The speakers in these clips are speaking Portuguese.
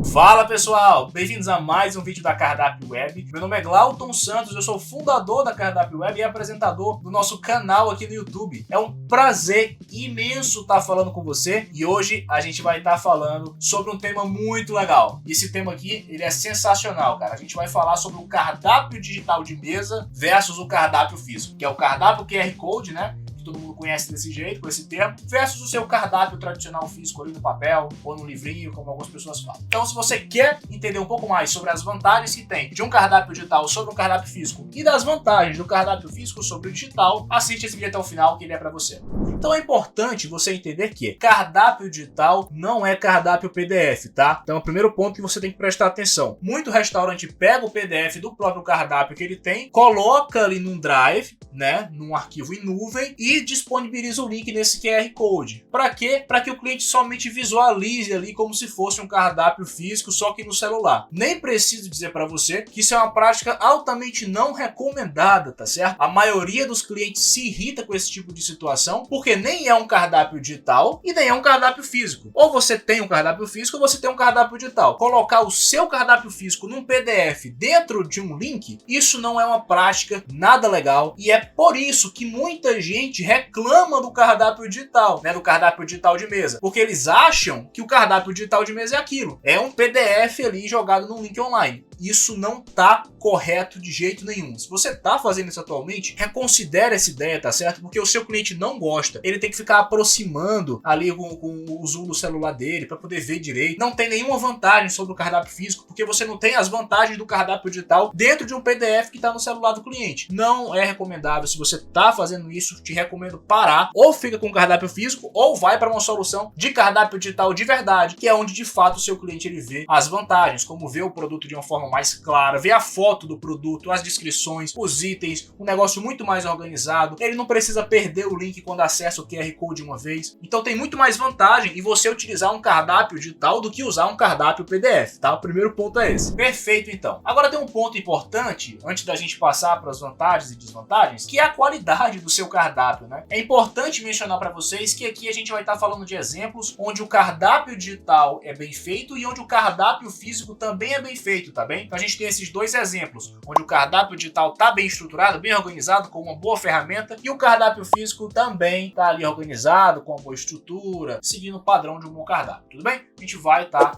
Fala pessoal, bem-vindos a mais um vídeo da Cardápio Web. Meu nome é Glauton Santos, eu sou fundador da Cardápio Web e apresentador do nosso canal aqui no YouTube. É um prazer imenso estar falando com você e hoje a gente vai estar falando sobre um tema muito legal. E esse tema aqui, ele é sensacional, cara. A gente vai falar sobre o cardápio digital de mesa versus o cardápio físico, que é o cardápio QR Code, né? Todo mundo conhece desse jeito, com esse termo, versus o seu cardápio tradicional físico ali no papel ou no livrinho, como algumas pessoas falam. Então, se você quer entender um pouco mais sobre as vantagens que tem de um cardápio digital sobre um cardápio físico e das vantagens do cardápio físico sobre o digital, assiste esse vídeo até o final que ele é para você. Então é importante você entender que cardápio digital não é cardápio PDF, tá? Então é o primeiro ponto que você tem que prestar atenção. Muito restaurante pega o PDF do próprio cardápio que ele tem, coloca ali num drive, né, num arquivo em nuvem e disponibiliza o link nesse QR Code. Para quê? Para que o cliente somente visualize ali como se fosse um cardápio físico, só que no celular. Nem preciso dizer para você que isso é uma prática altamente não recomendada, tá certo? A maioria dos clientes se irrita com esse tipo de situação, porque nem é um cardápio digital e nem é um cardápio físico. Ou você tem um cardápio físico ou você tem um cardápio digital. Colocar o seu cardápio físico num PDF dentro de um link, isso não é uma prática nada legal e é por isso que muita gente reclama do cardápio digital, né, do cardápio digital de mesa, porque eles acham que o cardápio digital de mesa é aquilo, é um PDF ali jogado num link online. Isso não tá correto de jeito nenhum. Se você tá fazendo isso atualmente, reconsidere essa ideia, tá certo? Porque o seu cliente não gosta. Ele tem que ficar aproximando ali com o zoom do celular dele para poder ver direito. Não tem nenhuma vantagem sobre o cardápio físico, porque você não tem as vantagens do cardápio digital dentro de um PDF que tá no celular do cliente. Não é recomendável. Se você tá fazendo isso, te recomendo parar. Ou fica com o cardápio físico, ou vai para uma solução de cardápio digital de verdade, que é onde de fato o seu cliente ele vê as vantagens, como ver o produto de uma forma mais clara, ver a foto do produto, as descrições, os itens, um negócio muito mais organizado. Ele não precisa perder o link quando acessa o QR Code uma vez. Então tem muito mais vantagem em você utilizar um cardápio digital do que usar um cardápio PDF, tá? O primeiro ponto é esse. Perfeito, então. Agora tem um ponto importante, antes da gente passar para as vantagens e desvantagens, que é a qualidade do seu cardápio, né? É importante mencionar para vocês que aqui a gente vai estar falando de exemplos onde o cardápio digital é bem feito e onde o cardápio físico também é bem feito, tá bem? Então a gente tem esses dois exemplos, onde o cardápio digital está bem estruturado, bem organizado, com uma boa ferramenta, e o cardápio físico também está ali organizado, com uma boa estrutura, seguindo o padrão de um bom cardápio, tudo bem? A gente vai estar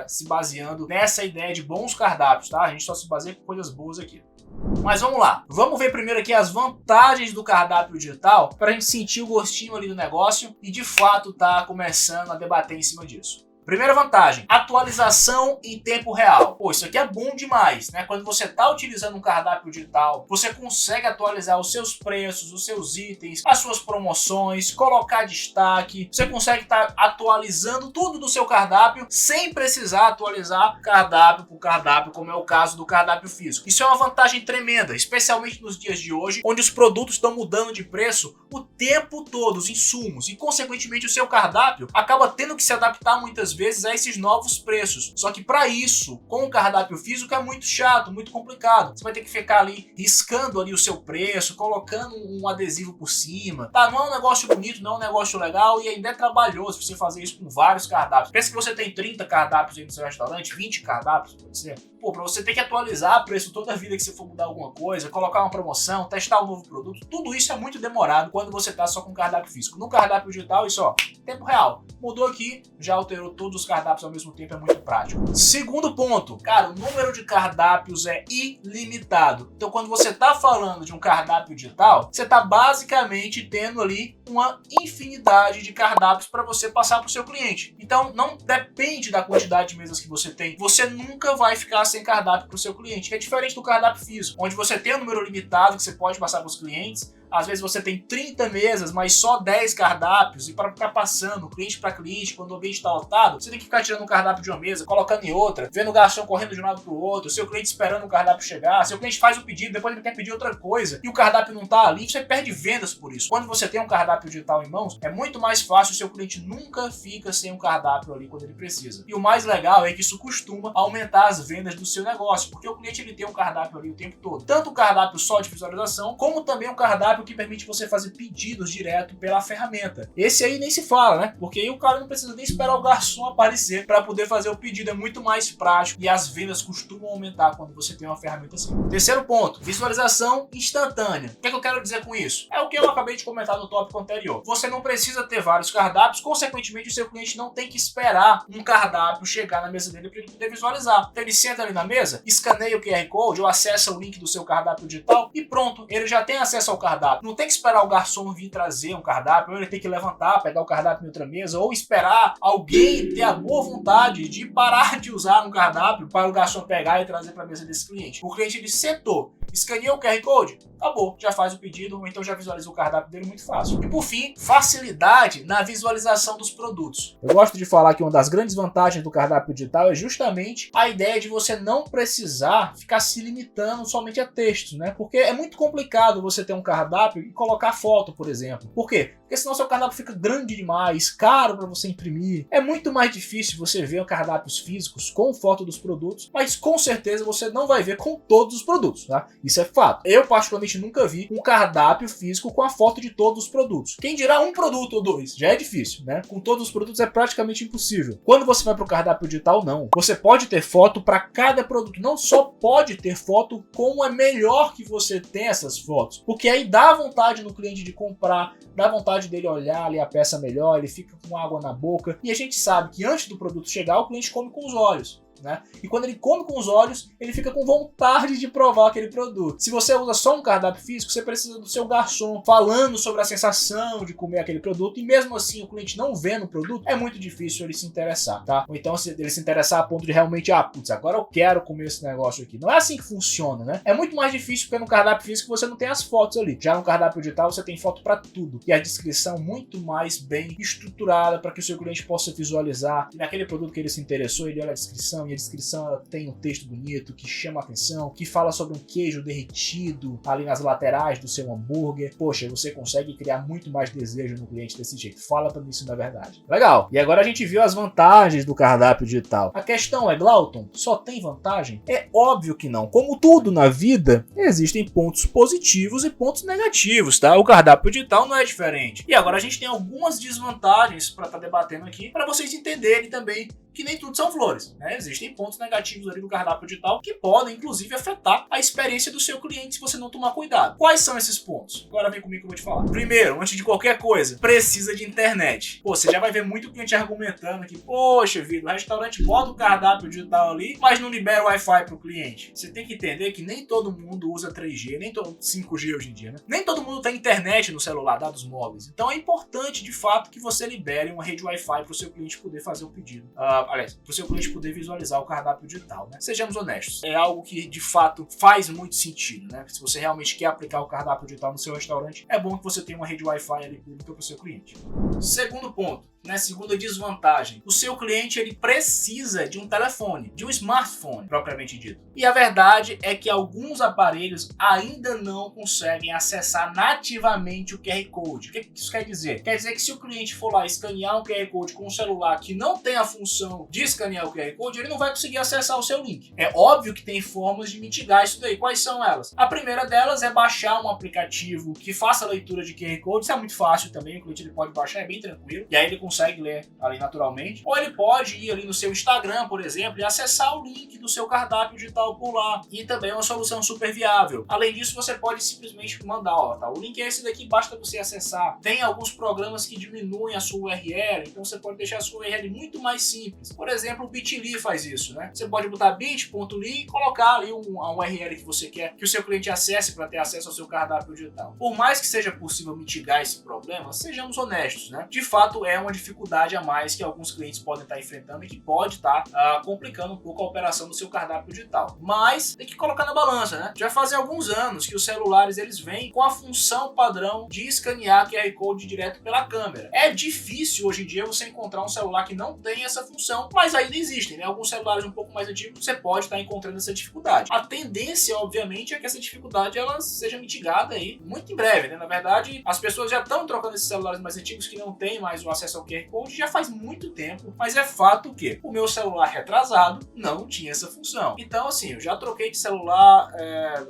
se baseando nessa ideia de bons cardápios, tá? A gente só se baseia com coisas boas aqui. Mas vamos lá, vamos ver primeiro aqui as vantagens do cardápio digital para a gente sentir o gostinho ali do negócio e de fato tá começando a debater em cima disso. Primeira vantagem, atualização em tempo real. Pô, isso aqui é bom demais, né? Quando você está utilizando um cardápio digital, você consegue atualizar os seus preços, os seus itens, as suas promoções, colocar destaque. Você consegue estar atualizando tudo do seu cardápio sem precisar atualizar cardápio por cardápio, como é o caso do cardápio físico. Isso é uma vantagem tremenda, especialmente nos dias de hoje, onde os produtos estão mudando de preço o tempo todo, os insumos, e consequentemente o seu cardápio acaba tendo que se adaptar muitas vezes a esses novos preços. Só que para isso, com o cardápio físico é muito chato, muito complicado. Você vai ter que ficar ali riscando ali o seu preço, colocando um adesivo por cima. Tá, não é um negócio bonito, não é um negócio legal e ainda é trabalhoso você fazer isso com vários cardápios. Pensa que você tem 30 cardápios aí no seu restaurante, 20 cardápios, pode ser. Pô, pra você ter que atualizar preço toda a vida que você for mudar alguma coisa, colocar uma promoção, testar um novo produto, tudo isso é muito demorado quando você tá só com cardápio físico. No cardápio digital, isso ó, tempo real. Mudou aqui, já alterou todos os cardápios ao mesmo tempo, é muito prático. Segundo ponto, cara, o número de cardápios é ilimitado. Então quando você tá falando de um cardápio digital, você tá basicamente tendo ali uma infinidade de cardápios para você passar para o seu cliente. Então não depende da quantidade de mesas que você tem. Você nunca vai ficar sem cardápio para o seu cliente, que é diferente do cardápio físico, onde você tem um número limitado que você pode passar para os clientes. Às vezes você tem 30 mesas, mas só 10 cardápios, e para ficar passando cliente para cliente, quando o ambiente está lotado, você tem que ficar tirando um cardápio de uma mesa, colocando em outra, vendo o garçom correndo de um lado para o outro, seu cliente esperando o cardápio chegar, seu cliente faz o pedido, depois ele quer pedir outra coisa, e o cardápio não está ali, você perde vendas por isso. Quando você tem um cardápio cardápio digital em mãos, é muito mais fácil, o seu cliente nunca fica sem um cardápio ali quando ele precisa. E o mais legal é que isso costuma aumentar as vendas do seu negócio, porque o cliente ele tem um cardápio ali o tempo todo. Tanto o cardápio só de visualização, como também um cardápio que permite você fazer pedidos direto pela ferramenta. Esse aí nem se fala, né? Porque aí o cara não precisa nem esperar o garçom aparecer para poder fazer o pedido, é muito mais prático e as vendas costumam aumentar quando você tem uma ferramenta assim. Terceiro ponto, visualização instantânea. O que eu quero dizer com isso? É o que eu acabei de comentar no tópico anterior. Você não precisa ter vários cardápios, consequentemente o seu cliente não tem que esperar um cardápio chegar na mesa dele para ele poder visualizar. Então ele senta ali na mesa, escaneia o QR Code ou acessa o link do seu cardápio digital e pronto, ele já tem acesso ao cardápio. Não tem que esperar o garçom vir trazer um cardápio, ou ele tem que levantar, pegar o cardápio em outra mesa, ou esperar alguém ter a boa vontade de parar de usar um cardápio para o garçom pegar e trazer para a mesa desse cliente. O cliente ele sentou, escaneou o QR Code, acabou, já faz o pedido ou então já visualiza o cardápio dele muito fácil. E por fim, facilidade na visualização dos produtos. Eu gosto de falar que uma das grandes vantagens do cardápio digital é justamente a ideia de você não precisar ficar se limitando somente a textos, né? Porque é muito complicado você ter um cardápio e colocar foto, por exemplo. Por quê? Porque senão seu cardápio fica grande demais, caro para você imprimir. É muito mais difícil você ver cardápios físicos com foto dos produtos, mas com certeza você não vai ver com todos os produtos, tá? Isso é fato. Eu particularmente nunca vi um cardápio físico com a foto de todos os produtos. Quem dirá um produto ou dois? Já é difícil, né? Com todos os produtos é praticamente impossível. Quando você vai para o cardápio digital, não. Você pode ter foto para cada produto. Não só pode ter foto, como é melhor que você tenha essas fotos. Porque aí dá vontade no cliente de comprar, dá vontade dele olhar ali a peça melhor, ele fica com água na boca. E a gente sabe que antes do produto chegar, o cliente come com os olhos, né? E quando ele come com os olhos, ele fica com vontade de provar aquele produto. Se você usa só um cardápio físico, você precisa do seu garçom falando sobre a sensação de comer aquele produto, e mesmo assim o cliente não vendo o produto, é muito difícil ele se interessar, tá? Ou então ele se interessar a ponto de realmente, putz, agora eu quero comer esse negócio aqui. Não é assim que funciona, né? É muito mais difícil porque no cardápio físico você não tem as fotos ali. Já no cardápio digital você tem foto para tudo, e a descrição muito mais bem estruturada para que o seu cliente possa visualizar. E naquele produto que ele se interessou, ele olha a descrição, e a descrição ela tem um texto bonito que chama a atenção, que fala sobre um queijo derretido ali nas laterais do seu hambúrguer. Poxa, você consegue criar muito mais desejo no cliente desse jeito. Fala pra mim se não é verdade. Legal. E agora a gente viu as vantagens do cardápio digital. A questão é, Glauton, só tem vantagem? É óbvio que não. Como tudo na vida, existem pontos positivos e pontos negativos, tá? O cardápio digital não é diferente. E agora a gente tem algumas desvantagens para estar debatendo aqui, para vocês entenderem também que nem tudo são flores, né? Existem pontos negativos ali do cardápio digital que podem, inclusive, afetar a experiência do seu cliente se você não tomar cuidado. Quais são esses pontos? Agora vem comigo que eu vou te falar. Primeiro, antes de qualquer coisa, precisa de internet. Pô, você já vai ver muito cliente argumentando que, poxa vida, o restaurante bota o cardápio digital ali, mas não libera o Wi-Fi pro cliente. Você tem que entender que nem todo mundo usa 3G, nem todo 5G hoje em dia, né? Nem todo mundo tem internet no celular, dados móveis. Então é importante, de fato, que você libere uma rede Wi-Fi para o seu cliente poder fazer o pedido. Para o seu cliente poder visualizar o cardápio digital, né? Sejamos honestos, é algo que de fato faz muito sentido, né? Se você realmente quer aplicar o cardápio digital no seu restaurante, é bom que você tenha uma rede Wi-Fi ali pública para o seu cliente. Segundo ponto, né, segunda desvantagem, o seu cliente ele precisa de um telefone, de um smartphone propriamente dito. E a verdade é que alguns aparelhos ainda não conseguem acessar nativamente o QR Code. O que isso quer dizer? Quer dizer que se o cliente for lá escanear um QR Code com um celular que não tem a função de escanear o QR Code, ele não vai conseguir acessar o seu link. É óbvio que tem formas de mitigar isso daí. Quais são elas? A primeira delas é baixar um aplicativo que faça a leitura de QR Code. Isso é muito fácil também, o cliente ele pode baixar, é bem tranquilo. E aí ele consegue ler ali naturalmente. Ou ele pode ir ali no seu Instagram, por exemplo, e acessar o link do seu cardápio digital por lá. E também é uma solução super viável. Além disso, você pode simplesmente mandar, tá, o link é esse daqui, basta você acessar. Tem alguns programas que diminuem a sua URL, então você pode deixar a sua URL muito mais simples. Por exemplo, o Bitly faz isso, né? Você pode botar bit.ly e colocar ali uma URL que você quer que o seu cliente acesse para ter acesso ao seu cardápio digital. Por mais que seja possível mitigar esse problema, sejamos honestos, né? De fato, é uma dificuldade a mais que alguns clientes podem estar enfrentando e que pode estar complicando um pouco a operação do seu cardápio digital. Mas tem que colocar na balança, né? Já fazem alguns anos que os celulares eles vêm com a função padrão de escanear QR Code direto pela câmera. É difícil hoje em dia você encontrar um celular que não tem essa função, mas ainda existem, né? Alguns celulares um pouco mais antigos você pode estar encontrando essa dificuldade. A tendência, obviamente, é que essa dificuldade ela seja mitigada aí muito em breve, né? Na verdade, as pessoas já estão trocando esses celulares mais antigos que não têm mais o acesso ao QR Code já faz muito tempo, mas é fato que o meu celular retrasado não tinha essa função. Então, assim, eu já troquei de celular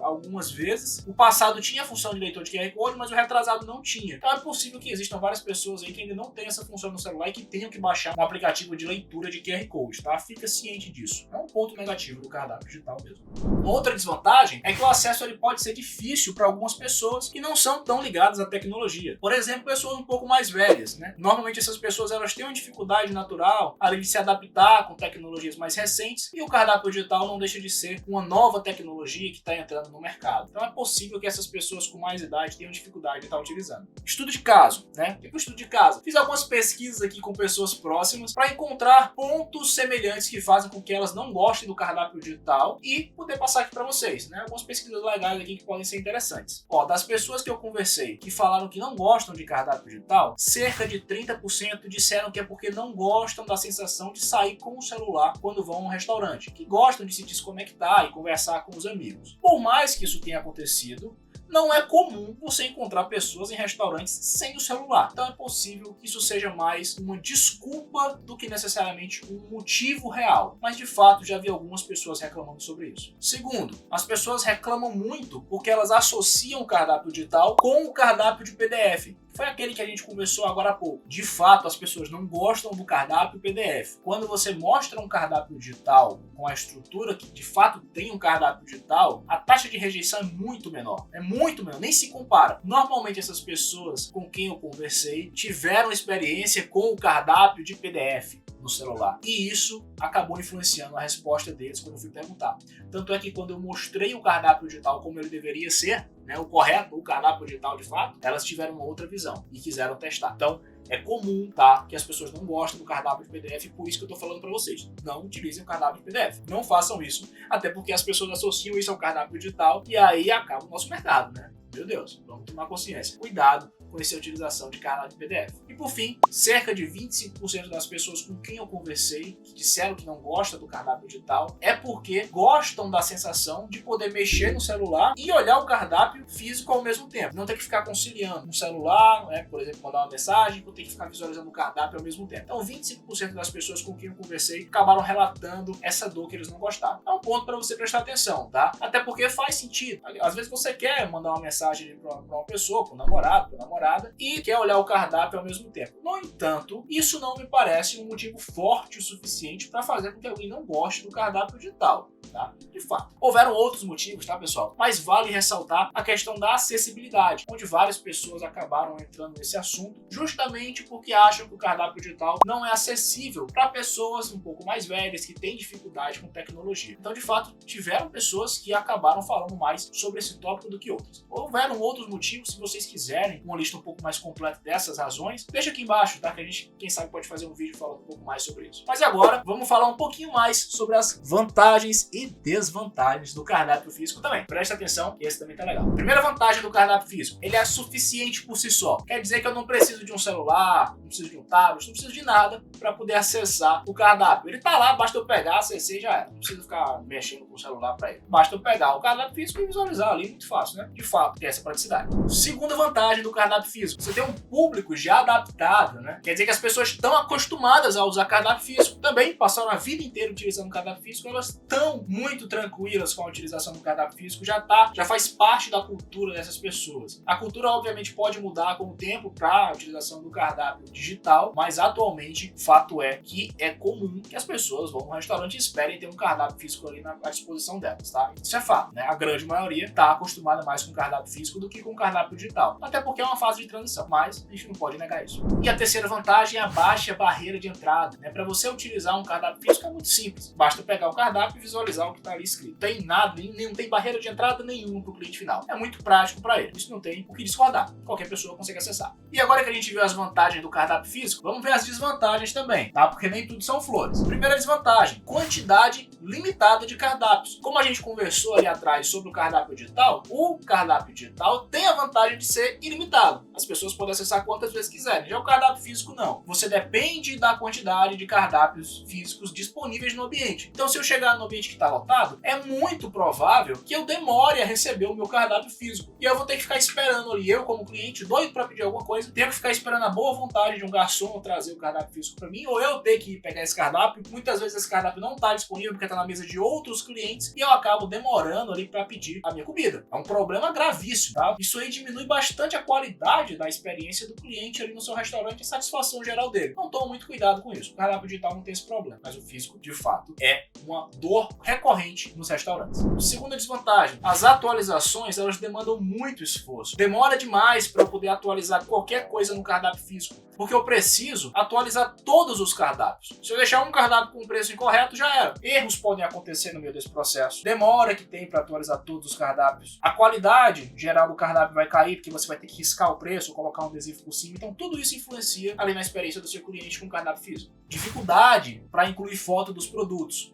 algumas vezes. O passado tinha a função de leitor de QR Code, mas o retrasado não tinha. Então é possível que existam várias pessoas aí que ainda não têm essa função no celular e que tenham que baixar um aplicativo de leitura de QR Code, tá? Fica ciente disso. É um ponto negativo do cardápio digital mesmo. Uma outra desvantagem é que o acesso ele pode ser difícil para algumas pessoas que não são tão ligadas à tecnologia. Por exemplo, pessoas um pouco mais velhas, né? Normalmente essas pessoas elas têm uma dificuldade natural ali de se adaptar com tecnologias mais recentes e o cardápio digital não deixa de ser uma nova tecnologia que está entrando no mercado. Então é possível que essas pessoas com mais idade tenham dificuldade de estar utilizando. Estudo de caso, né? O estudo de caso? Fiz algumas pesquisas aqui com pessoas próximas para encontrar pontos semelhantes que fazem com que elas não gostem do cardápio digital e poder passar aqui para vocês, né? Algumas pesquisas legais aqui que podem ser interessantes. Ó, das pessoas que eu conversei que falaram que não gostam de cardápio digital, cerca de 30% disseram que é porque não gostam da sensação de sair com o celular quando vão a um restaurante, que gostam de se desconectar e conversar com os amigos. Por mais que isso tenha acontecido, não é comum você encontrar pessoas em restaurantes sem o celular. Então é possível que isso seja mais uma desculpa do que necessariamente um motivo real. Mas de fato já vi algumas pessoas reclamando sobre isso. Segundo, as pessoas reclamam muito porque elas associam o cardápio digital com o cardápio de PDF. Foi aquele que a gente conversou agora há pouco. De fato, as pessoas não gostam do cardápio PDF. Quando você mostra um cardápio digital com a estrutura que de fato tem um cardápio digital, a taxa de rejeição é muito menor. É muito menor, nem se compara. Normalmente essas pessoas com quem eu conversei tiveram experiência com o cardápio de PDF no celular. E isso acabou influenciando a resposta deles quando eu fui perguntar. Tanto é que quando eu mostrei o cardápio digital como ele deveria ser, né, o correto, o cardápio digital de fato, elas tiveram uma outra visão e quiseram testar. Então, é comum, tá, que as pessoas não gostem do cardápio de PDF, por isso que eu tô falando para vocês. Não utilizem o cardápio de PDF. Não façam isso, até porque as pessoas associam isso ao cardápio digital e aí acaba o nosso mercado, né? Meu Deus, vamos tomar consciência. Cuidado com essa utilização de cardápio de PDF. E por fim, cerca de 25% das pessoas com quem eu conversei que disseram que não gostam do cardápio digital é porque gostam da sensação de poder mexer no celular e olhar o cardápio físico ao mesmo tempo. Não ter que ficar conciliando um celular, né, por exemplo, mandar uma mensagem, ou ter que ficar visualizando o cardápio ao mesmo tempo. Então 25% das pessoas com quem eu conversei acabaram relatando essa dor que eles não gostaram. É um ponto para você prestar atenção, tá? Até porque faz sentido. Às vezes você quer mandar uma mensagem para uma pessoa, para um namorado, para namorada, e quer olhar o cardápio ao mesmo tempo. No entanto, isso não me parece um motivo forte o suficiente para fazer com que alguém não goste do cardápio digital, tá? De fato. Houveram outros motivos, tá, pessoal? Mas vale ressaltar a questão da acessibilidade, onde várias pessoas acabaram entrando nesse assunto justamente porque acham que o cardápio digital não é acessível para pessoas um pouco mais velhas que têm dificuldade com tecnologia. Então, de fato, tiveram pessoas que acabaram falando mais sobre esse tópico do que outras. Houveram outros motivos, se vocês quiserem uma lista um pouco mais completa dessas razões, deixa aqui embaixo, tá? Que a gente, quem sabe, pode fazer um vídeo falando um pouco mais sobre isso. Mas agora, vamos falar um pouquinho mais sobre as vantagens e desvantagens do cardápio físico também. Presta atenção, que esse também tá legal. Primeira vantagem do cardápio físico, ele é suficiente por si só. Quer dizer que eu não preciso de um celular, não preciso de um tablet, não preciso de nada para poder acessar o cardápio. Ele tá lá, basta eu pegar, acessei e já era. Não preciso ficar mexendo com o celular para ele. Basta eu pegar o cardápio físico e visualizar ali, muito fácil, né? De fato, tem essa praticidade. Segunda vantagem do cardápio físico, você tem um público já adaptado, né? Quer dizer que as pessoas estão acostumadas a usar cardápio físico. Também passaram a vida inteira utilizando cardápio físico, elas estão muito tranquilas com a utilização do cardápio físico, já faz parte da cultura dessas pessoas. A cultura, obviamente, pode mudar com o tempo para a utilização do cardápio digital, mas atualmente, o fato é que é comum que as pessoas vão no restaurante e esperem ter um cardápio físico ali à disposição delas, tá? Isso é fato, né? A grande maioria está acostumada mais com o cardápio cardápio físico do que com cardápio digital. Até porque é uma fase de transição, mas a gente não pode negar isso. E a terceira vantagem é a baixa barreira de entrada. Para você utilizar um cardápio físico é muito simples. Basta pegar o cardápio e visualizar o que está ali escrito. Não tem nada, não tem barreira de entrada nenhuma para o cliente final. É muito prático para ele. Isso não tem o que discordar. Qualquer pessoa consegue acessar. E agora que a gente viu as vantagens do cardápio físico, vamos ver as desvantagens também, tá? Porque nem tudo são flores. Primeira desvantagem, quantidade limitada de cardápios. Como a gente conversou ali atrás sobre o cardápio digital, o cardápio digital tem a vantagem de ser ilimitado. As pessoas podem acessar quantas vezes quiserem. Já o cardápio físico não. Você depende da quantidade de cardápios físicos disponíveis no ambiente. Então, se eu chegar no ambiente que está lotado, é muito provável que eu demore a receber o meu cardápio físico. E eu vou ter que ficar esperando ali, eu como cliente, doido para pedir alguma coisa, tenho que ficar esperando a boa vontade de um garçom trazer o cardápio físico para mim, ou eu ter que ir pegar esse cardápio. Muitas vezes esse cardápio não está disponível porque está na mesa de outros clientes e eu acabo demorando ali para pedir a minha comida. É um problema gravíssimo, tá? Isso aí diminui bastante a qualidade da experiência do cliente ali no seu restaurante e a satisfação geral dele. Então toma muito cuidado com isso. O cardápio digital não tem esse problema, mas o físico, de fato, é uma dor recorrente nos restaurantes. Segunda desvantagem, as atualizações elas demandam muito esforço. Demora demais para eu poder atualizar qualquer coisa no cardápio físico, porque eu preciso atualizar todos os cardápios. Se eu deixar um cardápio com preço incorreto, já era. Erros podem acontecer no meio desse processo. Demora que tem para atualizar todos os cardápios. A qualidade geral do cardápio vai cair, porque você vai ter que riscar o preço, colocar um adesivo por cima. Então tudo isso influencia ali na experiência do seu cliente com o cardápio físico. Dificuldade para incluir foto dos produtos.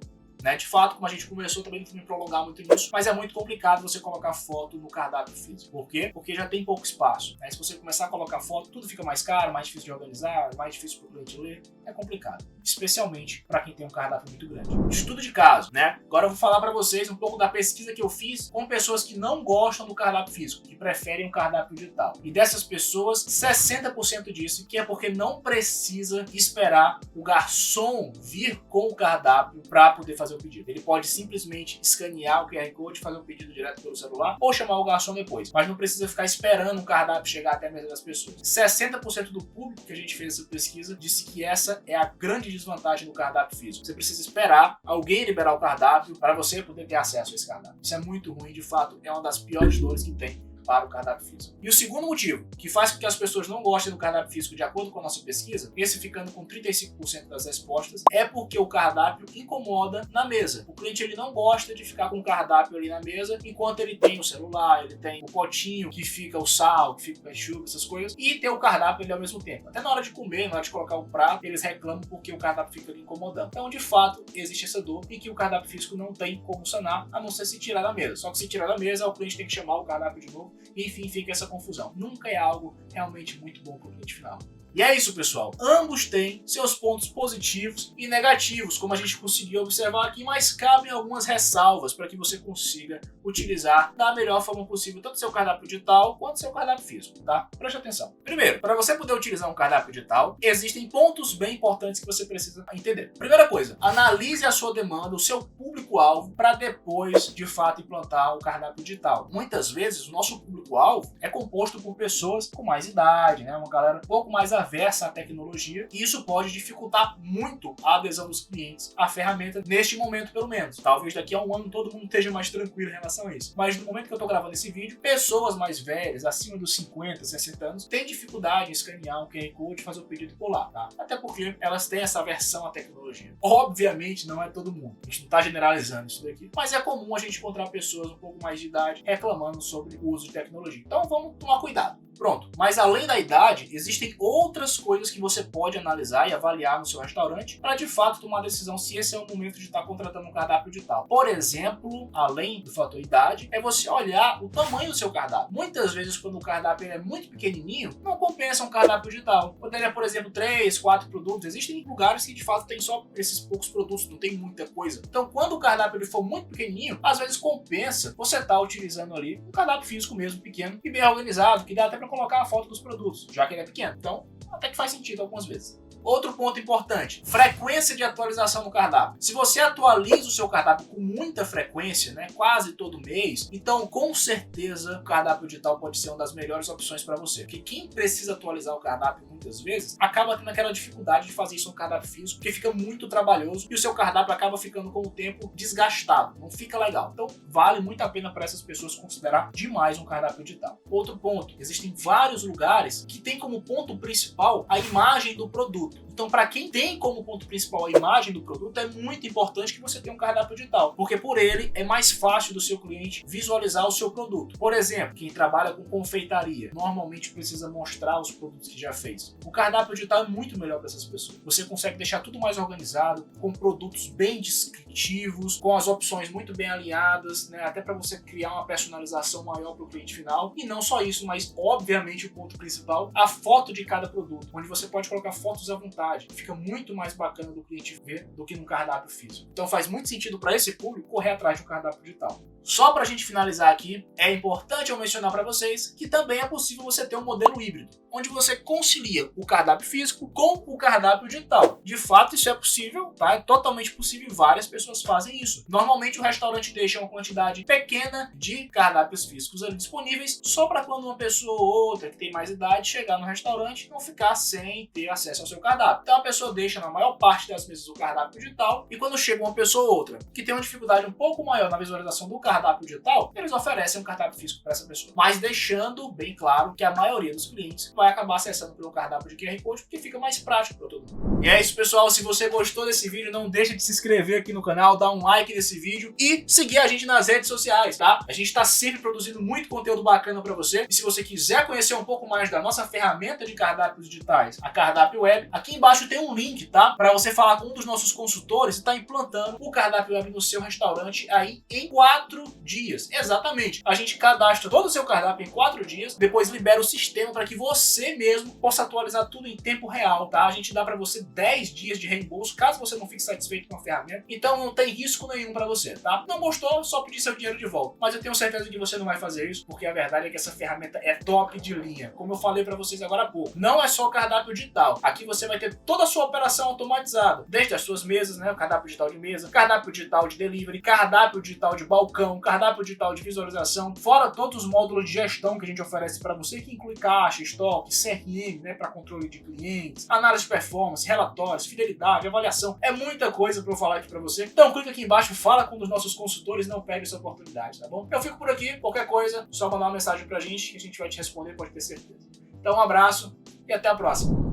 De fato, como a gente conversou, também não vou me prolongar muito nisso, mas é muito complicado você colocar foto no cardápio físico. Por quê? Porque já tem pouco espaço. Se você começar a colocar foto, tudo fica mais caro, mais difícil de organizar, mais difícil para o cliente ler. É complicado. Especialmente para quem tem um cardápio muito grande. Estudo de caso, Agora eu vou falar para vocês um pouco da pesquisa que eu fiz com pessoas que não gostam do cardápio físico, que preferem um cardápio digital. E dessas pessoas, 60% disse que é porque não precisa esperar o garçom vir com o cardápio para poder fazer o pedido. Ele pode simplesmente escanear o QR Code, fazer o pedido direto pelo celular ou chamar o garçom depois, mas não precisa ficar esperando o cardápio chegar até a mesa das pessoas. 60% do público que a gente fez essa pesquisa disse que essa é a grande desvantagem do cardápio físico. Você precisa esperar alguém liberar o cardápio para você poder ter acesso a esse cardápio. Isso é muito ruim, de fato, é uma das piores dores que tem para o cardápio físico. E o segundo motivo que faz com que as pessoas não gostem do cardápio físico, de acordo com a nossa pesquisa, esse ficando com 35% das respostas, é porque o cardápio incomoda na mesa. O cliente ele não gosta de ficar com o cardápio ali na mesa, enquanto ele tem o celular, ele tem o potinho que fica o sal, que fica o ketchup, essas coisas, e tem o cardápio ali ao mesmo tempo. Até na hora de comer, na hora de colocar o prato, eles reclamam porque o cardápio fica ali incomodando. Então, de fato, existe essa dor e que o cardápio físico não tem como sanar, a não ser se tirar da mesa. Só que se tirar da mesa, o cliente tem que chamar o cardápio de novo. E, enfim, fica essa confusão. Nunca é algo realmente muito bom para o cliente final. E é isso, pessoal. Ambos têm seus pontos positivos e negativos, como a gente conseguiu observar aqui, mas cabem algumas ressalvas para que você consiga utilizar da melhor forma possível tanto seu cardápio digital quanto seu cardápio físico, tá? Preste atenção. Primeiro, para você poder utilizar um cardápio digital, existem pontos bem importantes que você precisa entender. Primeira coisa, analise a sua demanda, o seu público-alvo, para depois, de fato, implantar o cardápio digital. Muitas vezes, o nosso público-alvo é composto por pessoas com mais idade, uma galera um pouco mais aversa à tecnologia, e isso pode dificultar muito a adesão dos clientes à ferramenta neste momento, pelo menos. Talvez daqui a um ano todo mundo esteja mais tranquilo em relação a isso. Mas no momento que eu estou gravando esse vídeo, pessoas mais velhas, acima dos 50, 60 anos, têm dificuldade em escanear um QR Code e fazer o pedido por lá, tá? Até porque elas têm essa aversão à tecnologia. Obviamente não é todo mundo. A gente não está generalizando isso daqui. Mas é comum a gente encontrar pessoas um pouco mais de idade reclamando sobre o uso de tecnologia. Então vamos tomar cuidado. Pronto. Mas além da idade, existem outras coisas que você pode analisar e avaliar no seu restaurante para de fato tomar a decisão se esse é o momento de estar contratando um cardápio digital. Por exemplo, além do fator idade, é você olhar o tamanho do seu cardápio. Muitas vezes, quando o cardápio é muito pequenininho, não compensa um cardápio digital. Quando ele é, por exemplo, 3, 4 produtos, existem lugares que de fato tem só esses poucos produtos, não tem muita coisa. Então, quando o cardápio ele for muito pequenininho, às vezes compensa você estar utilizando ali um cardápio físico mesmo, pequeno e bem organizado, que dá até para colocar a foto dos produtos, já que ele é pequeno. Então, até que faz sentido algumas vezes. Outro ponto importante, frequência de atualização no cardápio. Se você atualiza o seu cardápio com muita frequência, né, quase todo mês, então com certeza o cardápio digital pode ser uma das melhores opções para você. Porque quem precisa atualizar o cardápio muitas vezes, acaba tendo aquela dificuldade de fazer isso no cardápio físico, porque fica muito trabalhoso e o seu cardápio acaba ficando com o tempo desgastado, não fica legal. Então vale muito a pena para essas pessoas considerar demais um cardápio digital. Outro ponto, existem vários lugares que tem como ponto principal a imagem do produto. Então, para quem tem como ponto principal a imagem do produto, é muito importante que você tenha um cardápio digital, porque por ele é mais fácil do seu cliente visualizar o seu produto. Por exemplo, quem trabalha com confeitaria, normalmente precisa mostrar os produtos que já fez. O cardápio digital é muito melhor para essas pessoas. Você consegue deixar tudo mais organizado, com produtos bem descritivos, com as opções muito bem alinhadas, né? Até para você criar uma personalização maior para o cliente final. E não só isso, mas obviamente o ponto principal, a foto de cada produto, onde você pode colocar fotos à vontade. Fica muito mais bacana do cliente ver do que num cardápio físico. Então faz muito sentido para esse público correr atrás de um cardápio digital. Só para a gente finalizar aqui, é importante eu mencionar para vocês que também é possível você ter um modelo híbrido, onde você concilia o cardápio físico com o cardápio digital. De fato, isso é possível, tá? É totalmente possível e várias pessoas fazem isso. Normalmente o restaurante deixa uma quantidade pequena de cardápios físicos ali disponíveis, só para quando uma pessoa ou outra que tem mais idade chegar no restaurante não ficar sem ter acesso ao seu cardápio. Então a pessoa deixa na maior parte das mesas o cardápio digital e quando chega uma pessoa ou outra que tem uma dificuldade um pouco maior na visualização do cardápio digital, eles oferecem um cardápio físico para essa pessoa. Mas deixando bem claro que a maioria dos clientes vai acabar acessando pelo cardápio de QR Code porque fica mais prático para todo mundo. E é isso, pessoal. Se você gostou desse vídeo, não deixa de se inscrever aqui no canal, dar um like nesse vídeo e seguir a gente nas redes sociais, tá? A gente está sempre produzindo muito conteúdo bacana para você. E se você quiser conhecer um pouco mais da nossa ferramenta de cardápios digitais, a Cardápio Web, aqui embaixo tem um link, tá? Para você falar com um dos nossos consultores e estar implantando o Cardápio Web no seu restaurante aí em 4 dias. Exatamente. A gente cadastra todo o seu cardápio em 4 dias, depois libera o sistema para que você mesmo possa atualizar tudo em tempo real, tá? A gente dá para você 10 dias de reembolso, caso você não fique satisfeito com a ferramenta. Então não tem risco nenhum para você, tá? Não gostou, só pedir seu dinheiro de volta. Mas eu tenho certeza que você não vai fazer isso, porque a verdade é que essa ferramenta é top de linha. Como eu falei para vocês agora há pouco, não é só o cardápio digital. Aqui você vai ter toda a sua operação automatizada, desde as suas mesas, né? O cardápio digital de mesa, cardápio digital de delivery, cardápio digital de balcão, cardápio digital de visualização, fora todos os módulos de gestão que a gente oferece para você, que inclui caixa, estoque, CRM, né, para controle de clientes, análise de performance, relatórios, fidelidade, avaliação. É muita coisa para eu falar aqui para você. Então clica aqui embaixo, fala com um dos nossos consultores, não perde essa oportunidade, tá bom? Eu fico por aqui, qualquer coisa, só mandar uma mensagem pra gente que a gente vai te responder, pode ter certeza. Então um abraço e até a próxima.